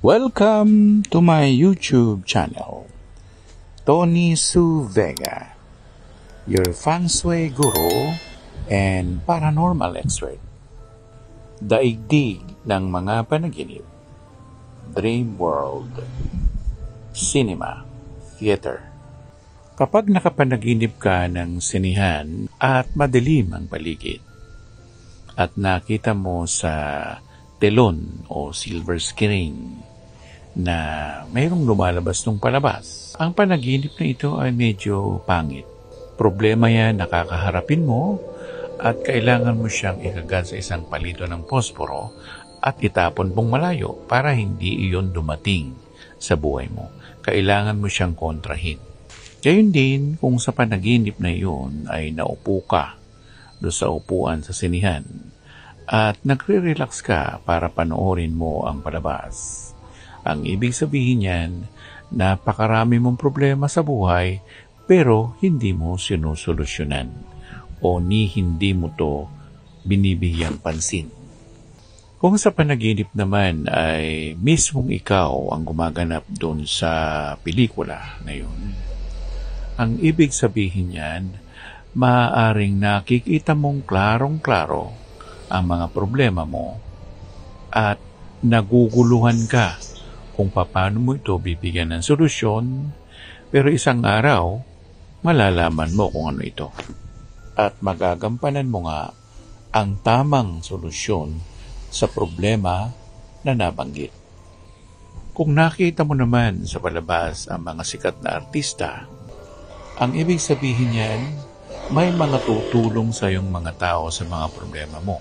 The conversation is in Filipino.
Welcome to my YouTube channel, Tony Su Vega, your feng shui guru and paranormal expert. Daigdig ng mga panaginip, dream world, cinema, theater. Kapag nakapanaginip ka ng sinihan at madilim ang paligid, at nakita mo sa telon o silver screen na mayroong lumalabas ng palabas, ang panaginip na ito ay medyo pangit. Problema yan, nakakaharapin mo at kailangan mo siyang ikagat sa isang palito ng posporo at itapon pong malayo para hindi iyon dumating sa buhay mo. Kailangan mo siyang kontrahin. Gayun din kung sa panaginip na iyon ay naupo ka doon sa upuan sa sinihan at nagre-relax ka para panoorin mo ang palabas. Ang ibig sabihin niyan, napakarami mong problema sa buhay pero hindi mo sinusolusyonan o hindi mo to binibigyang pansin. Kung sa panaginip naman ay mismong ikaw ang gumaganap doon sa pelikula na yun, ang ibig sabihin niyan, maaaring nakikita mong klarong-klaro ang mga problema mo at naguguluhan ka kung paano mo ito bibigyan ng solusyon, pero isang araw, malalaman mo kung ano ito. At magagampanan mo nga ang tamang solusyon sa problema na nabanggit. Kung nakita mo naman sa palabas ang mga sikat na artista, ang ibig sabihin niyan, may mga tutulong sa iyong mga tao sa mga problema mo.